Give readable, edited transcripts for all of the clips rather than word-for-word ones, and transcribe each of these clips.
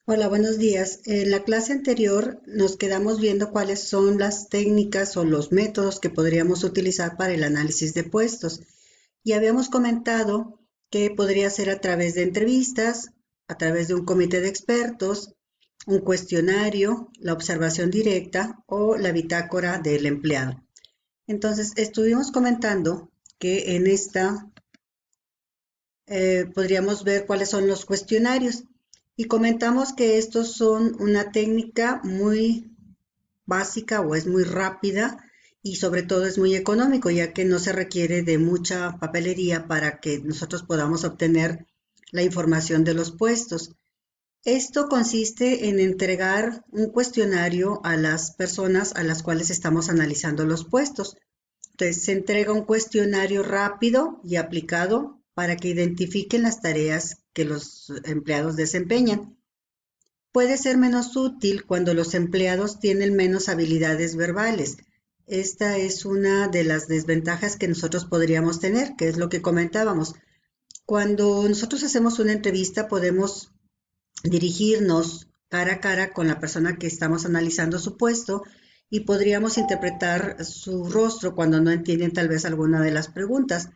Hola, buenos días. En la clase anterior nos quedamos viendo cuáles son las técnicas o los métodos que podríamos utilizar para el análisis de puestos. Y habíamos comentado que podría ser a través de entrevistas, a través de un comité de expertos, un cuestionario, la observación directa o la bitácora del empleado. Entonces, estuvimos comentando que en esta podríamos ver cuáles son los cuestionarios y comentamos que estos son una técnica muy básica o es muy rápida y sobre todo es muy económico, ya que no se requiere de mucha papelería para que nosotros podamos obtener la información de los puestos. Esto consiste en entregar un cuestionario a las personas a las cuales estamos analizando los puestos. Entonces, se entrega un cuestionario rápido y aplicado para que identifiquen las tareas que los empleados desempeñan. Puede ser menos útil cuando los empleados tienen menos habilidades verbales. Esta es una de las desventajas que nosotros podríamos tener, que es lo que comentábamos. Cuando nosotros hacemos una entrevista, podemos dirigirnos cara a cara con la persona que estamos analizando su puesto y podríamos interpretar su rostro cuando no entienden tal vez alguna de las preguntas.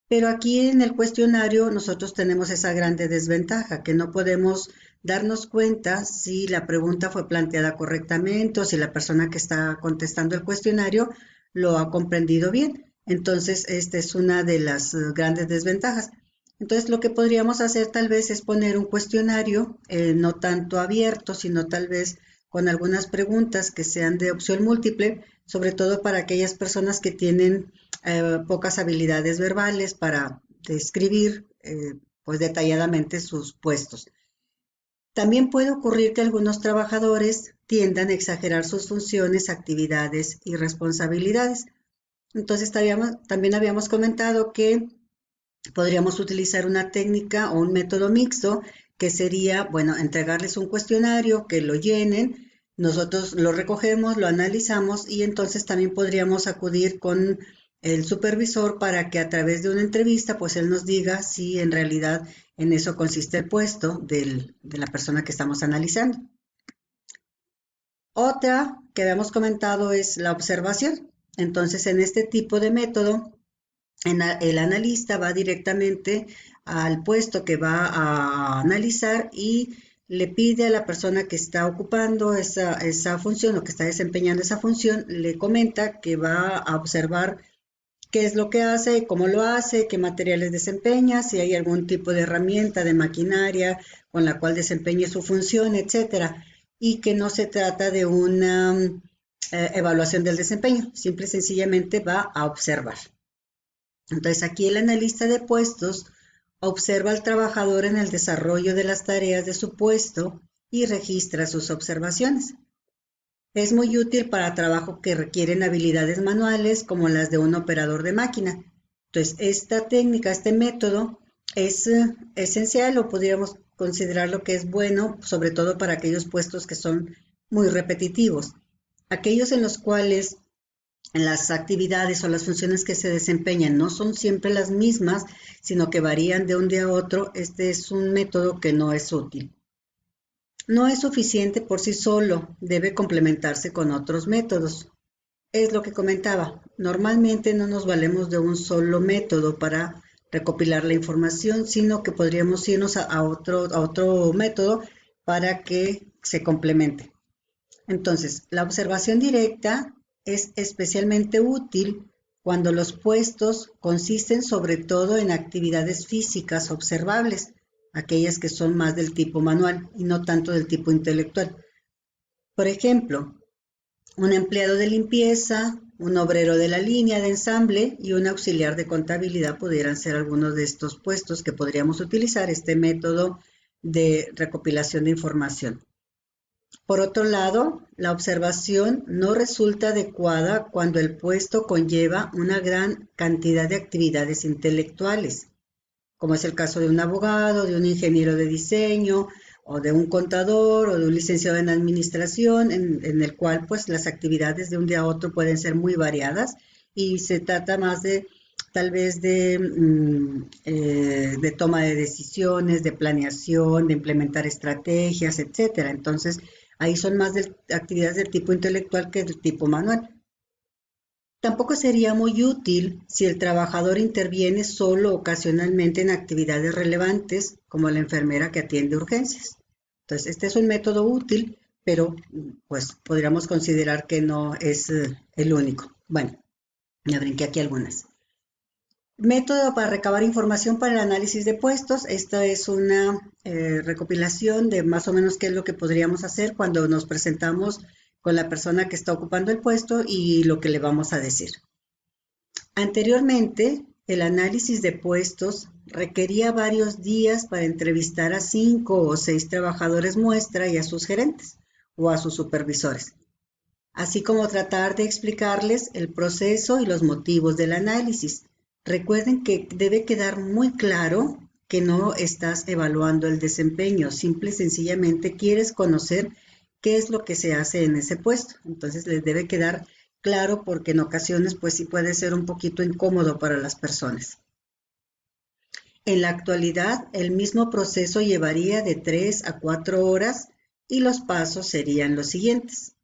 Pero aquí en el cuestionario nosotros tenemos esa grande desventaja, que no podemos darnos cuenta si la pregunta fue planteada correctamente o si la persona que está contestando el cuestionario lo ha comprendido bien. Entonces, esta es una de las grandes desventajas. Entonces, lo que podríamos hacer tal vez es poner un cuestionario, no tanto abierto, sino tal vez con algunas preguntas que sean de opción múltiple, sobre todo para aquellas personas que tienen pocas habilidades verbales para describir pues detalladamente sus puestos. También puede ocurrir que algunos trabajadores tiendan a exagerar sus funciones, actividades y responsabilidades. Entonces, también habíamos comentado que podríamos utilizar una técnica o un método mixto que sería, bueno, entregarles un cuestionario, que lo llenen, nosotros lo recogemos, lo analizamos y entonces también podríamos acudir con el supervisor para que a través de una entrevista, pues él nos diga si en realidad en eso consiste el puesto de la persona que estamos analizando. Otra que habíamos comentado es la observación. Entonces, en este tipo de método, el analista va directamente al puesto que va a analizar y le pide a la persona que está ocupando esa función o que está desempeñando esa función, le comenta que va a observar qué es lo que hace, cómo lo hace, qué materiales desempeña, si hay algún tipo de herramienta, de maquinaria con la cual desempeñe su función, etcétera. Y que no se trata de una evaluación del desempeño, simple y sencillamente va a observar. Entonces, aquí el analista de puestos observa al trabajador en el desarrollo de las tareas de su puesto y registra sus observaciones. Es muy útil para trabajos que requieren habilidades manuales como las de un operador de máquina. Entonces, esta técnica, este método es esencial o podríamos considerarlo que es bueno, sobre todo para aquellos puestos que son muy repetitivos. Aquellos en los cuales las actividades o las funciones que se desempeñan no son siempre las mismas, sino que varían de un día a otro, este es un método que no es útil. No es suficiente por sí solo, debe complementarse con otros métodos. Es lo que comentaba, normalmente no nos valemos de un solo método para recopilar la información, sino que podríamos irnos a otro método para que se complemente. Entonces, la observación directa es especialmente útil cuando los puestos consisten sobre todo en actividades físicas observables, aquellas que son más del tipo manual y no tanto del tipo intelectual. Por ejemplo, un empleado de limpieza, un obrero de la línea de ensamble y un auxiliar de contabilidad pudieran ser algunos de estos puestos que podríamos utilizar este método de recopilación de información. Por otro lado, la observación no resulta adecuada cuando el puesto conlleva una gran cantidad de actividades intelectuales, como es el caso de un abogado, de un ingeniero de diseño, o de un contador, o de un licenciado en administración, en el cual pues las actividades de un día a otro pueden ser muy variadas y se trata más de tal vez de toma de decisiones, de planeación, de implementar estrategias, etcétera. Entonces, ahí son más actividades del tipo intelectual que del tipo manual. Tampoco sería muy útil si el trabajador interviene solo ocasionalmente en actividades relevantes, como la enfermera que atiende urgencias. Entonces, este es un método útil, pero pues podríamos considerar que no es el único. Bueno, me brinqué aquí algunas. Método para recabar información para el análisis de puestos. Esta es una recopilación de más o menos qué es lo que podríamos hacer cuando nos presentamos con la persona que está ocupando el puesto y lo que le vamos a decir. Anteriormente, el análisis de puestos requería varios días para entrevistar a 5 o 6 trabajadores muestra y a sus gerentes o a sus supervisores, así como tratar de explicarles el proceso y los motivos del análisis. Recuerden que debe quedar muy claro que no estás evaluando el desempeño, simple y sencillamente quieres conocer qué es lo que se hace en ese puesto. Entonces les debe quedar claro porque en ocasiones pues sí puede ser un poquito incómodo para las personas. En la actualidad, el mismo proceso llevaría de 3 a 4 horas y los pasos serían los siguientes.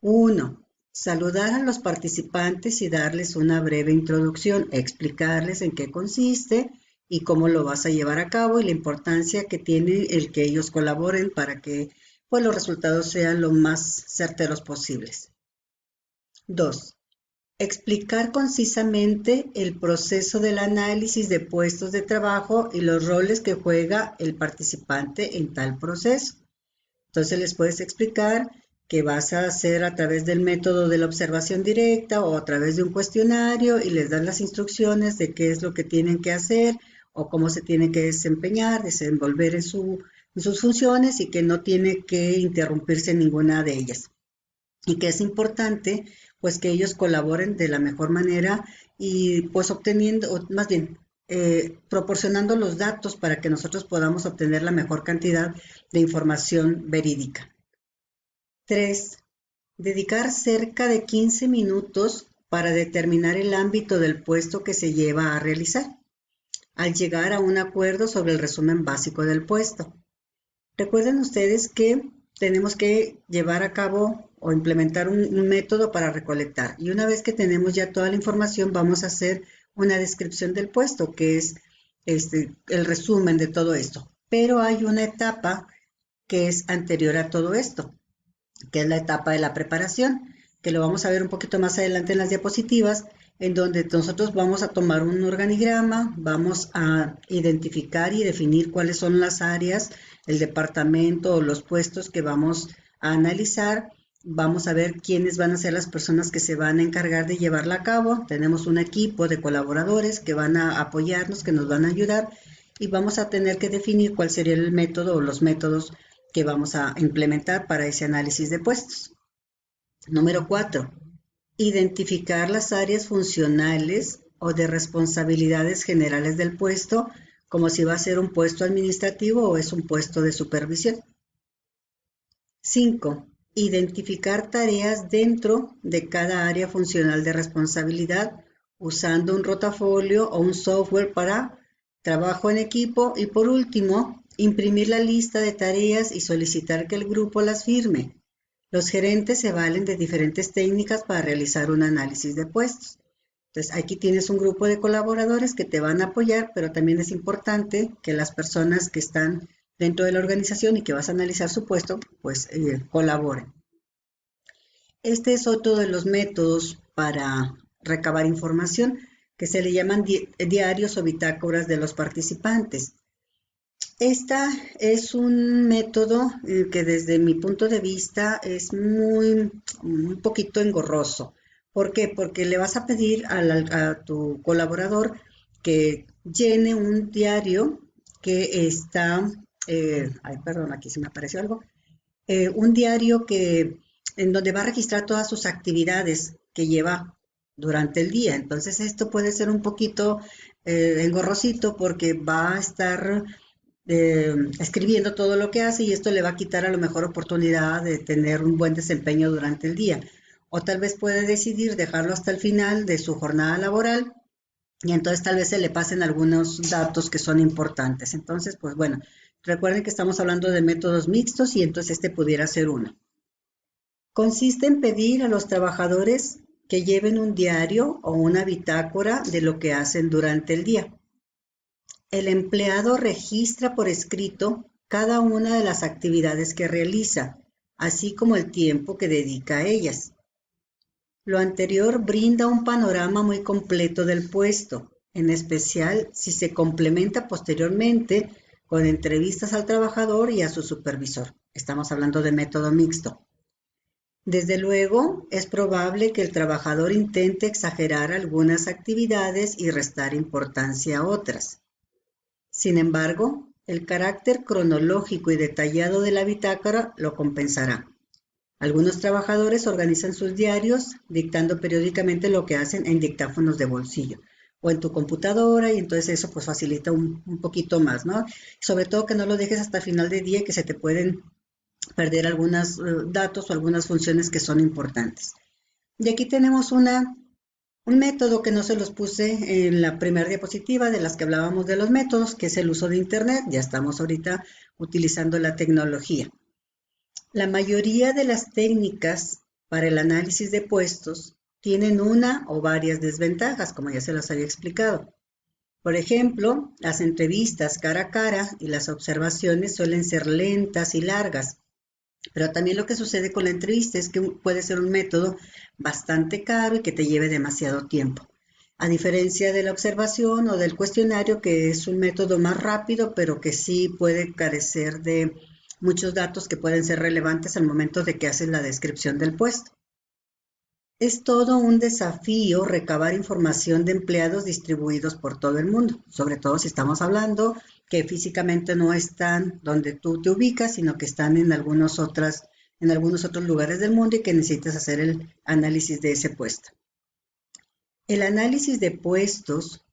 1. Saludar a los participantes y darles una breve introducción, explicarles en qué consiste y cómo lo vas a llevar a cabo y la importancia que tiene el que ellos colaboren para que pues, los resultados sean lo más certeros posibles. 2. Explicar concisamente el proceso del análisis de puestos de trabajo y los roles que juega el participante en tal proceso. Entonces les puedes explicar que vas a hacer a través del método de la observación directa o a través de un cuestionario y les das las instrucciones de qué es lo que tienen que hacer o cómo se tienen que desempeñar, desenvolver en sus funciones y que no tiene que interrumpirse ninguna de ellas. Y que es importante pues que ellos colaboren de la mejor manera y pues obteniendo, o más bien, proporcionando los datos para que nosotros podamos obtener la mejor cantidad de información verídica. 3. Dedicar cerca de 15 minutos para determinar el ámbito del puesto que se lleva a realizar, al llegar a un acuerdo sobre el resumen básico del puesto. Recuerden ustedes que tenemos que llevar a cabo o implementar un método para recolectar. Y una vez que tenemos ya toda la información, vamos a hacer una descripción del puesto, que es el resumen de todo esto. Pero hay una etapa que es anterior a todo esto, que es la etapa de la preparación, que lo vamos a ver un poquito más adelante en las diapositivas, en donde nosotros vamos a tomar un organigrama, vamos a identificar y definir cuáles son las áreas, el departamento o los puestos que vamos a analizar, vamos a ver quiénes van a ser las personas que se van a encargar de llevarla a cabo, tenemos un equipo de colaboradores que van a apoyarnos, que nos van a ayudar y vamos a tener que definir cuál sería el método o los métodos que vamos a implementar para ese análisis de puestos. Número 4. Identificar las áreas funcionales o de responsabilidades generales del puesto, como si va a ser un puesto administrativo o es un puesto de supervisión. 5. Identificar tareas dentro de cada área funcional de responsabilidad usando un rotafolio o un software para trabajo en equipo. Y por último, imprimir la lista de tareas y solicitar que el grupo las firme. Los gerentes se valen de diferentes técnicas para realizar un análisis de puestos. Entonces, aquí tienes un grupo de colaboradores que te van a apoyar, pero también es importante que las personas que están dentro de la organización y que vas a analizar su puesto, pues colaboren. Este es otro de los métodos para recabar información que se le llaman diarios o bitácoras de los participantes. Esta es un método que desde mi punto de vista es un poquito engorroso. ¿Por qué? Porque le vas a pedir a tu colaborador que llene un diario que está, ay, perdón, aquí se me apareció algo, un diario en donde va a registrar todas sus actividades que lleva durante el día. Entonces esto puede ser un poquito engorrosito porque va a estar escribiendo todo lo que hace y esto le va a quitar a lo mejor oportunidad de tener un buen desempeño durante el día. O tal vez puede decidir dejarlo hasta el final de su jornada laboral y entonces tal vez se le pasen algunos datos que son importantes. Entonces, pues bueno, recuerden que estamos hablando de métodos mixtos y entonces este pudiera ser uno. Consiste en pedir a los trabajadores que lleven un diario o una bitácora de lo que hacen durante el día. El empleado registra por escrito cada una de las actividades que realiza, así como el tiempo que dedica a ellas. Lo anterior brinda un panorama muy completo del puesto, en especial si se complementa posteriormente con entrevistas al trabajador y a su supervisor. Estamos hablando de método mixto. Desde luego, es probable que el trabajador intente exagerar algunas actividades y restar importancia a otras. Sin embargo, el carácter cronológico y detallado de la bitácora lo compensará. Algunos trabajadores organizan sus diarios dictando periódicamente lo que hacen en dictáfonos de bolsillo o en tu computadora y entonces eso pues facilita un poquito más, ¿no? Sobre todo que no lo dejes hasta final de día que se te pueden perder algunos datos o algunas funciones que son importantes. Y aquí tenemos un método que no se los puse en la primera diapositiva de las que hablábamos de los métodos, que es el uso de Internet. Ya estamos ahorita utilizando la tecnología. La mayoría de las técnicas para el análisis de puestos tienen una o varias desventajas, como ya se las había explicado. Por ejemplo, las entrevistas cara a cara y las observaciones suelen ser lentas y largas, pero también lo que sucede con la entrevista es que puede ser un método bastante caro y que te lleve demasiado tiempo. A diferencia de la observación o del cuestionario, que es un método más rápido, pero que sí puede carecer de muchos datos que pueden ser relevantes al momento de que haces la descripción del puesto. Es todo un desafío recabar información de empleados distribuidos por todo el mundo, sobre todo si estamos hablando que físicamente no están donde tú te ubicas, sino que están en algunos otros lugares del mundo y que necesitas hacer el análisis de ese puesto. El análisis de puestos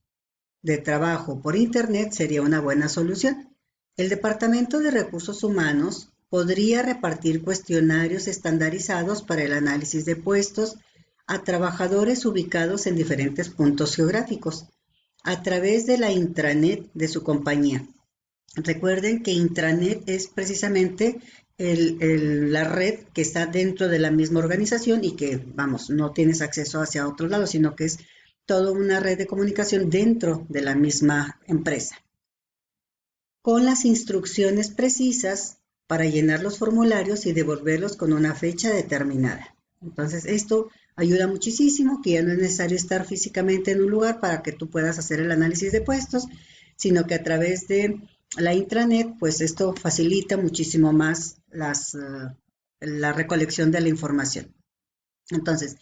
de trabajo por Internet sería una buena solución. El Departamento de Recursos Humanos podría repartir cuestionarios estandarizados para el análisis de puestos a trabajadores ubicados en diferentes puntos geográficos a través de la intranet de su compañía. Recuerden que intranet es precisamente la red que está dentro de la misma organización y que, vamos, no tienes acceso hacia otros lados, sino que es toda una red de comunicación dentro de la misma empresa, con las instrucciones precisas para llenar los formularios y devolverlos con una fecha determinada. Entonces, esto ayuda muchísimo, que ya no es necesario estar físicamente en un lugar para que tú puedas hacer el análisis de puestos, sino que a través de la intranet, pues esto facilita muchísimo más la recolección de la información. Entonces,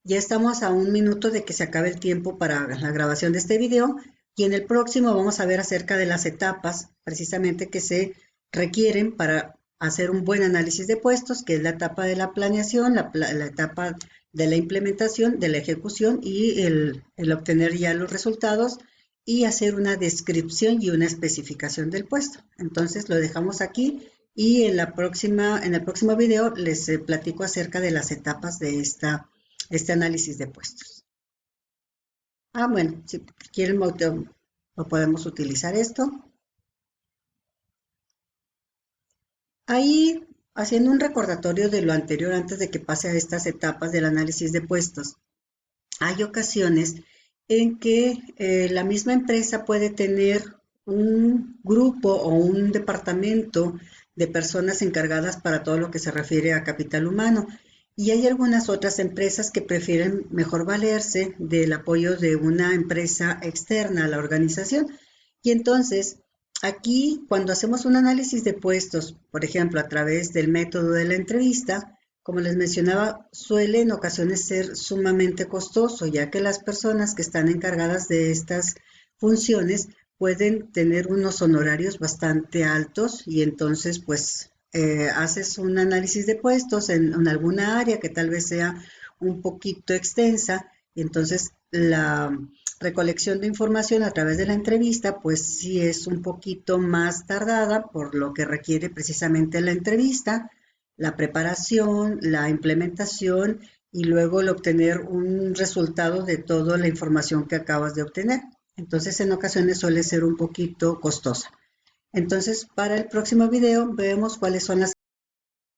ya estamos a 1 minuto de que se acabe el tiempo para la grabación de este video y en el próximo vamos a ver acerca de las etapas precisamente que se requieren para hacer un buen análisis de puestos, que es la etapa de la planeación, la etapa de la implementación, de la ejecución y el obtener ya los resultados y hacer una descripción y una especificación del puesto. Entonces lo dejamos aquí y en el próximo video les platico acerca de las etapas de este análisis de puestos. Bueno, si quieren lo podemos utilizar esto. Ahí, haciendo un recordatorio de lo anterior antes de que pase a estas etapas del análisis de puestos, hay ocasiones en que la misma empresa puede tener un grupo o un departamento de personas encargadas para todo lo que se refiere a capital humano. Y hay algunas otras empresas que prefieren mejor valerse del apoyo de una empresa externa a la organización. Y entonces, aquí, cuando hacemos un análisis de puestos, por ejemplo, a través del método de la entrevista, como les mencionaba, suele en ocasiones ser sumamente costoso, ya que las personas que están encargadas de estas funciones pueden tener unos honorarios bastante altos y entonces pues haces un análisis de puestos en alguna área que tal vez sea un poquito extensa y entonces la recolección de información a través de la entrevista pues sí es un poquito más tardada por lo que requiere precisamente la entrevista, la preparación, la implementación y luego el obtener un resultado de toda la información que acabas de obtener. Entonces, en ocasiones suele ser un poquito costosa. Entonces, para el próximo video vemos cuáles son las